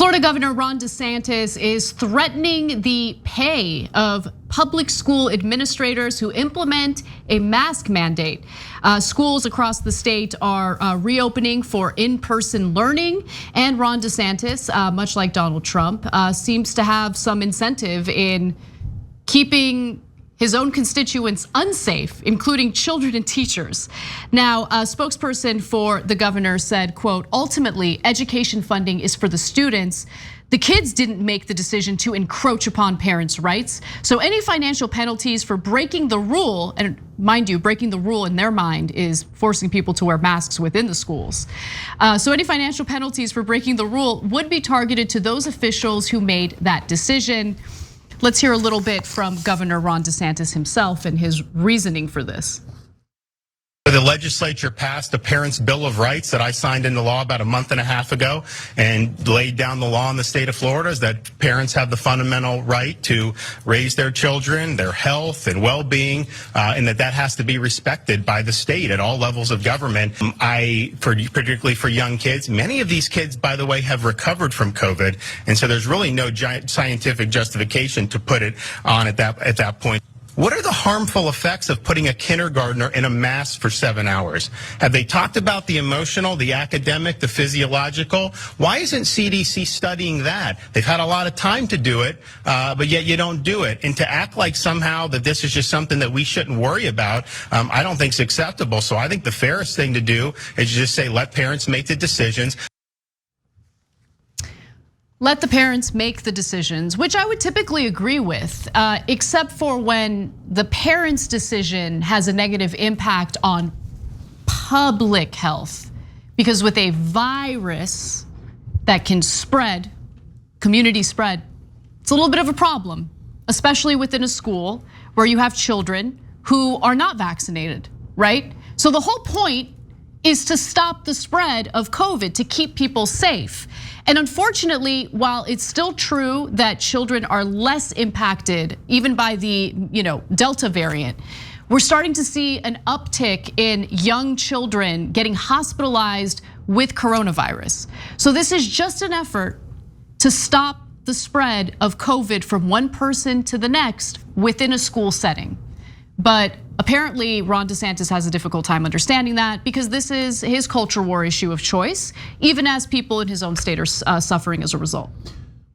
Florida Governor Ron DeSantis is threatening the pay of public school administrators who implement a mask mandate. Schools across the state are reopening for in-person learning, and Ron DeSantis, much like Donald Trump, seems to have some incentive in keeping his own constituents unsafe, including children and teachers. Now, a spokesperson for the governor said, quote, ultimately, education funding is for the students. The kids didn't make the decision to encroach upon parents' rights. So any financial penalties for breaking the rule, and mind you, breaking the rule in their mind is forcing people to wear masks within the schools. So any financial penalties for breaking the rule would be targeted to those officials who made that decision. Let's hear a little bit from Governor Ron DeSantis himself and his reasoning for this. The legislature passed a Parents' Bill of Rights that I signed into law about a month and a half ago and laid down the law in the state of Florida is that parents have the fundamental right to raise their children, their health and well-being, and that has to be respected by the state at all levels of government. Particularly for young kids, many of these kids, by the way, have recovered from COVID, and so there's really no scientific justification to put it on at that point. What are the harmful effects of putting a kindergartner in a mask for 7 hours? Have they talked about the emotional, the academic, the physiological? Why isn't CDC studying that? They've had a lot of time to do it, but yet you don't do it. And to act like somehow that this is just something that we shouldn't worry about, I don't think is acceptable. So I think the fairest thing to do is just say, let parents make the decisions. Let the parents make the decisions, which I would typically agree with, except for when the parent's decision has a negative impact on public health. Because with a virus that can spread, community spread, it's a little bit of a problem, especially within a school where you have children who are not vaccinated, right? So the whole point is to stop the spread of COVID, to keep people safe. And unfortunately, while it's still true that children are less impacted, even by the Delta variant, we're starting to see an uptick in young children getting hospitalized with coronavirus. So this is just an effort to stop the spread of COVID from one person to the next within a school setting. But apparently, Ron DeSantis has a difficult time understanding that because this is his culture war issue of choice, even as people in his own state are suffering as a result.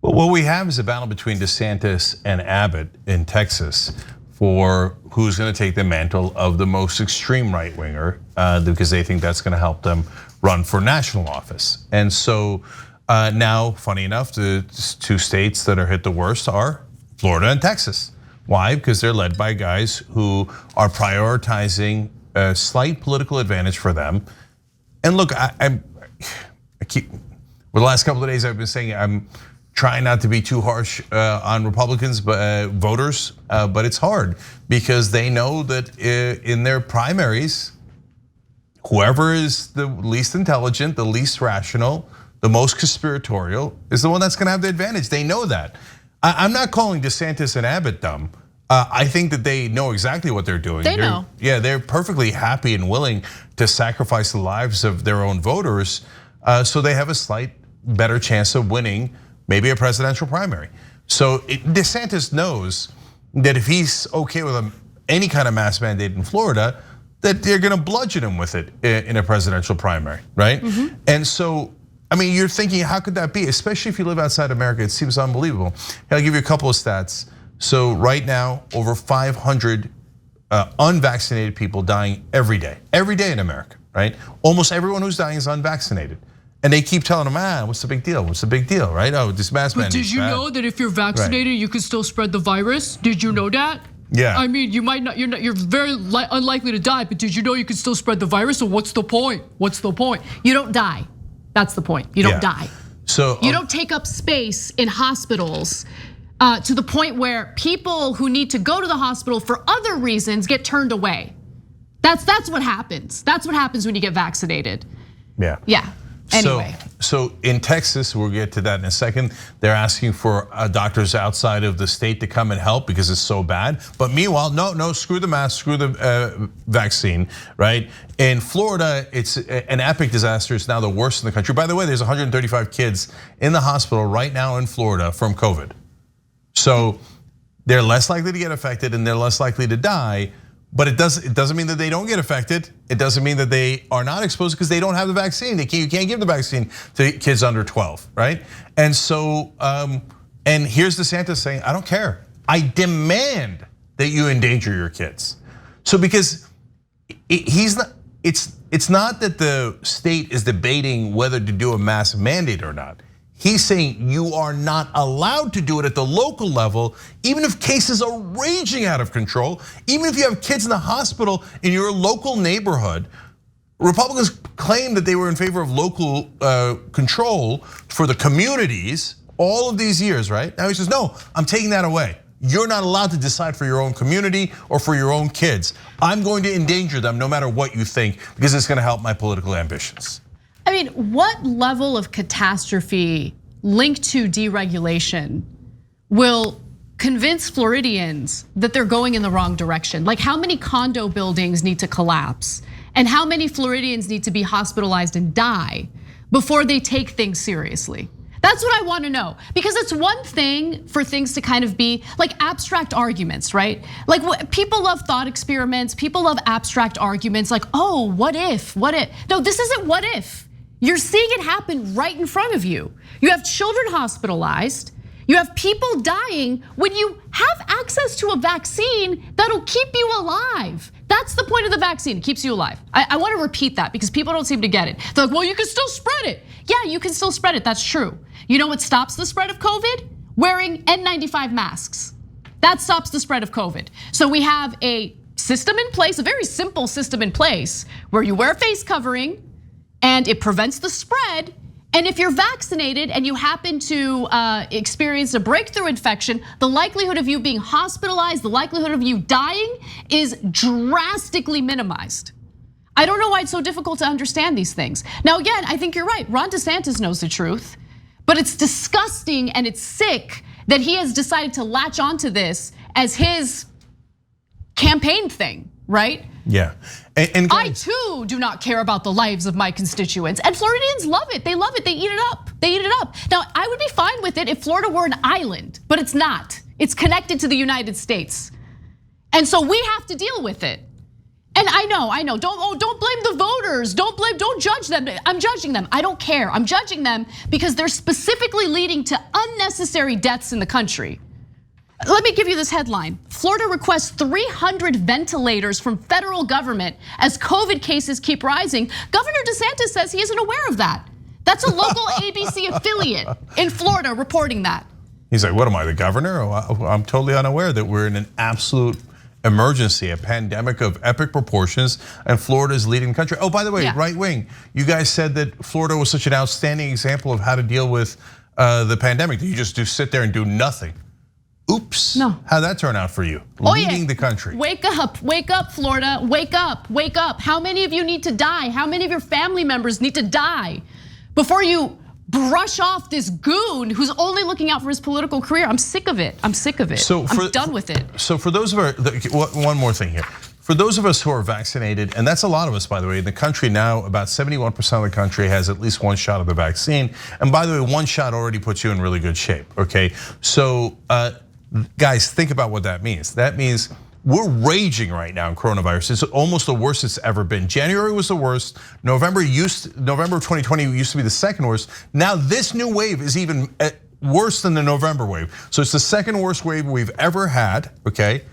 Well, what we have is a battle between DeSantis and Abbott in Texas for who's going to take the mantle of the most extreme right winger because they think that's going to help them run for national office. And so now, funny enough, the two states that are hit the worst are Florida and Texas. Why? Because they're led by guys who are prioritizing a slight political advantage for them. And look, I keep, for the last couple of days I've been saying I'm trying not to be too harsh on Republicans, but voters, but it's hard because they know that in their primaries, whoever is the least intelligent, the least rational, the most conspiratorial is the one that's gonna have the advantage. They know that. I'm not calling DeSantis and Abbott dumb. I think that they know exactly what they're doing. They know. Yeah, they're perfectly happy and willing to sacrifice the lives of their own voters so they have a slight better chance of winning maybe a presidential primary. So DeSantis knows that if he's okay with any kind of mask mandate in Florida, that they're gonna bludgeon him with it in a presidential primary, right? Mm-hmm. And so, I mean, you're thinking, how could that be? Especially if you live outside America, it seems unbelievable. I'll give you a couple of stats. So right now, over 500 unvaccinated people dying every day in America, right? Almost everyone who's dying is unvaccinated. And they keep telling them, what's the big deal? What's the big deal, right? Oh, this mask mandate. But did you know that if you're vaccinated, you can still spread the virus? Did you know that? Yeah. I mean, you might not. You're very unlikely to die. But did you know you can still spread the virus? So what's the point? What's the point? You don't die. That's the point. You don't die. So you don't take up space in hospitals to the point where people who need to go to the hospital for other reasons get turned away. That's what happens. That's what happens when you get vaccinated. Yeah. Yeah. Anyway. So in Texas, we'll get to that in a second. They're asking for doctors outside of the state to come and help because it's so bad. But meanwhile, no, screw the mask, screw the vaccine, right? In Florida, it's an epic disaster. It's now the worst in the country. By the way, there's 135 kids in the hospital right now in Florida from COVID. So they're less likely to get affected and they're less likely to die. But it doesn't mean that they don't get affected. It doesn't mean that they are not exposed because they don't have the vaccine. You can't give the vaccine to kids under 12, right? And so, and here's DeSantis saying, I don't care. I demand that you endanger your kids. So because he's not, it's not that the state is debating whether to do a mask mandate or not. He's saying you are not allowed to do it at the local level, even if cases are raging out of control, even if you have kids in the hospital in your local neighborhood. Republicans claimed that they were in favor of local control for the communities all of these years, right? Now he says, no, I'm taking that away. You're not allowed to decide for your own community or for your own kids. I'm going to endanger them no matter what you think because it's going to help my political ambitions. I mean, what level of catastrophe linked to deregulation will convince Floridians that they're going in the wrong direction? Like, how many condo buildings need to collapse? And how many Floridians need to be hospitalized and die before they take things seriously? That's what I want to know, because it's one thing for things to kind of be like abstract arguments, right? Like people love thought experiments, people love abstract arguments like, oh, what if, what if? No, this isn't what if. You're seeing it happen right in front of you. You have children hospitalized. You have people dying when you have access to a vaccine that'll keep you alive. That's the point of the vaccine, it keeps you alive. I wanna repeat that because people don't seem to get it. They're like, well, you can still spread it. Yeah, you can still spread it, that's true. You know what stops the spread of COVID? Wearing N95 masks. That stops the spread of COVID. So we have a system in place, a very simple system in place, where you wear a face covering and it prevents the spread. And if you're vaccinated and you happen to experience a breakthrough infection, the likelihood of you being hospitalized, the likelihood of you dying is drastically minimized. I don't know why it's so difficult to understand these things. Now again, I think you're right, Ron DeSantis knows the truth, but it's disgusting and it's sick that he has decided to latch onto this as his campaign thing, right? Yeah, and I too do not care about the lives of my constituents, and Floridians love it. They love it. They eat it up. They eat it up. Now, I would be fine with it if Florida were an island, but it's not. It's connected to the United States, and so we have to deal with it. And I know. Don't blame the voters. Don't judge them. I'm judging them. I don't care. I'm judging them because they're specifically leading to unnecessary deaths in the country. Let me give you this headline. Florida requests 300 ventilators from federal government as COVID cases keep rising. Governor DeSantis says he isn't aware of that. That's a local ABC affiliate in Florida reporting that. He's like, what am I, the governor? I'm totally unaware that we're in an absolute emergency, a pandemic of epic proportions, and Florida is leading the country. Oh, by the way, yeah. Right wing, you guys said that Florida was such an outstanding example of how to deal with the pandemic. That you just sit there and do nothing. Oops, no. How'd that turn out for you? Leading the country. Wake up, Florida, wake up. How many of you need to die? How many of your family members need to die before you brush off this goon who's only looking out for his political career? I'm sick of it, I'm done with it. So for those of our, one more thing here. For those of us who are vaccinated, and that's a lot of us, by the way, in the country now, about 71% of the country has at least one shot of the vaccine. And by the way, one shot already puts you in really good shape, okay? So, guys, think about what that means. That means we're raging right now in coronavirus. It's almost the worst it's ever been. January was the worst. November of 2020 used to be the second worst. Now this new wave is even worse than the November wave. So it's the second worst wave we've ever had, okay?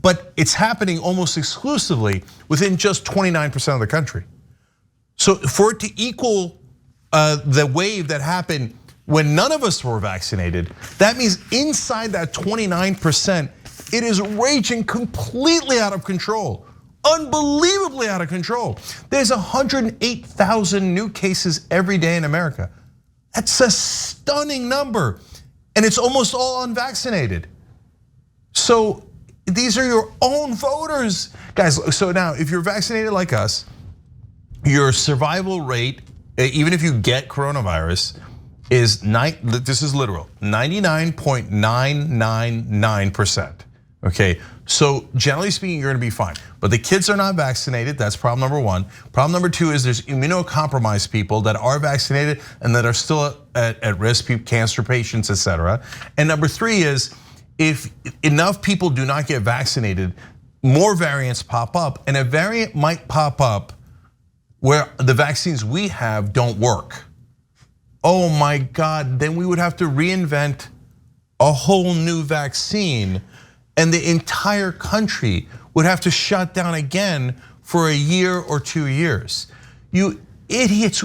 But it's happening almost exclusively within just 29% of the country. So for it to equal the wave that happened when none of us were vaccinated, that means inside that 29%, it is raging completely out of control, unbelievably out of control. There's 108,000 new cases every day in America. That's a stunning number, and it's almost all unvaccinated. So these are your own voters. Guys, so now if you're vaccinated like us, your survival rate even if you get coronavirus, is this is literal, 99.999%. Okay, so generally speaking, you're gonna be fine. But the kids are not vaccinated, that's problem number one. Problem number two is there's immunocompromised people that are vaccinated and that are still at risk, cancer patients, etc. And number three is, if enough people do not get vaccinated, more variants pop up, and a variant might pop up where the vaccines we have don't work. Oh my God, then we would have to reinvent a whole new vaccine, and the entire country would have to shut down again for a year or 2 years. You idiots,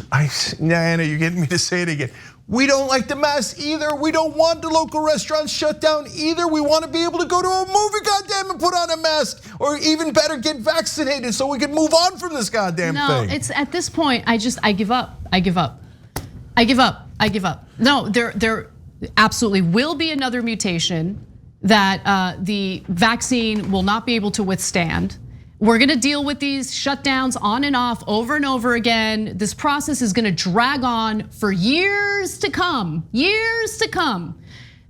Diana, you're getting me to say it again. We don't like the mask either. We don't want the local restaurants shut down either. We want to be able to go to a movie, goddamn, and put on a mask, or even better, get vaccinated so we can move on from this goddamn thing. No, it's at this point, I give up. I give up. No, there absolutely will be another mutation that the vaccine will not be able to withstand. We're gonna deal with these shutdowns on and off over and over again. This process is gonna drag on for years to come.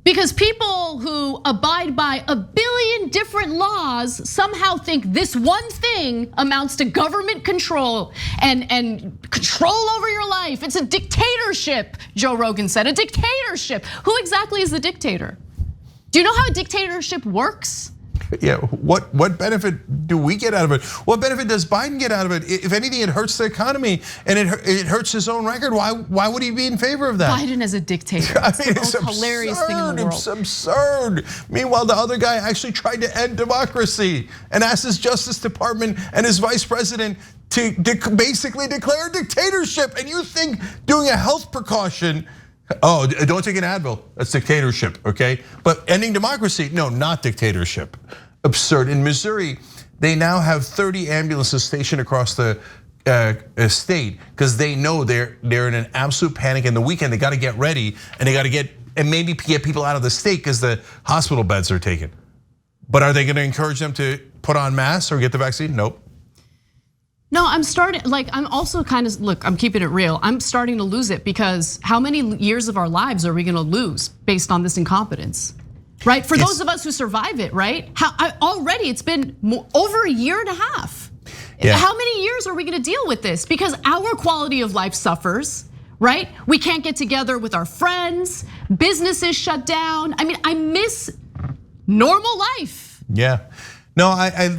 Because people who abide by a billion different laws somehow think this one thing amounts to government control and control over your life. It's a dictatorship, Joe Rogan said, a dictatorship. Who exactly is the dictator? Do you know how a dictatorship works? Yeah, what benefit do we get out of it? What benefit does Biden get out of it? If anything, it hurts the economy and it hurts his own record. Why would he be in favor of that? Biden as a dictator. It's the most hilarious thing in the world. It's absurd. Meanwhile, the other guy actually tried to end democracy and asked his Justice Department and his vice president to basically declare a dictatorship. And you think doing a health precaution, oh, don't take an Advil, that's dictatorship, okay? But ending democracy, no, not dictatorship. Absurd. In Missouri, they now have 30 ambulances stationed across the state because they know they're in an absolute panic. In the weekend, they gotta get ready and they gotta maybe get people out of the state because the hospital beds are taken. But are they gonna encourage them to put on masks or get the vaccine? Nope. No, I'm also kind of, look, I'm keeping it real. I'm starting to lose it because how many years of our lives are we gonna lose based on this incompetence? Right, for those of us who survive it, right? Already it's been over a year and a half. Yeah. How many years are we gonna deal with this? Because our quality of life suffers, right? We can't get together with our friends, businesses shut down. I mean, I miss normal life. Yeah. No,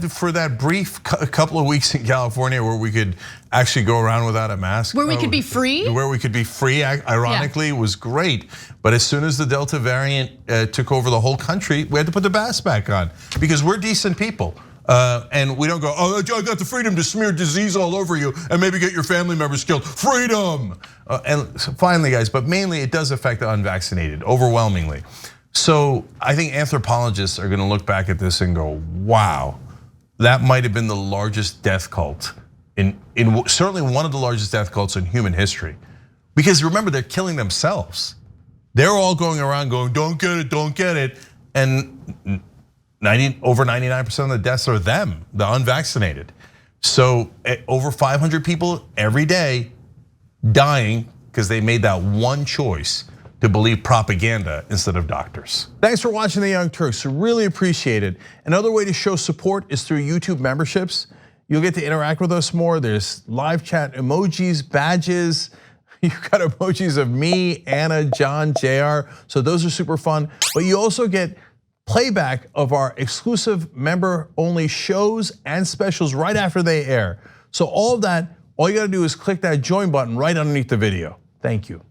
for that brief couple of weeks in California where we could actually go around without a mask. Where we could be free? Where we could be free, ironically, was great. But as soon as the Delta variant took over the whole country, we had to put the mask back on because we're decent people. And we don't go, oh, I got the freedom to smear disease all over you and maybe get your family members killed. Freedom! And so finally, guys, but mainly it does affect the unvaccinated, overwhelmingly. So I think anthropologists are gonna look back at this and go, wow, that might have been the largest death cult, in certainly one of the largest death cults in human history. Because remember, they're killing themselves. They're all going around going, don't get it. And over 99% of the deaths are them, the unvaccinated. So over 500 people every day dying because they made that one choice to believe propaganda instead of doctors. Thanks for watching The Young Turks, really appreciate it. Another way to show support is through YouTube memberships. You'll get to interact with us more. There's live chat emojis, badges. You've got emojis of me, Anna, John, JR, so those are super fun. But you also get playback of our exclusive member-only shows and specials right after they air. So all of that, all you gotta do is click that join button right underneath the video. Thank you.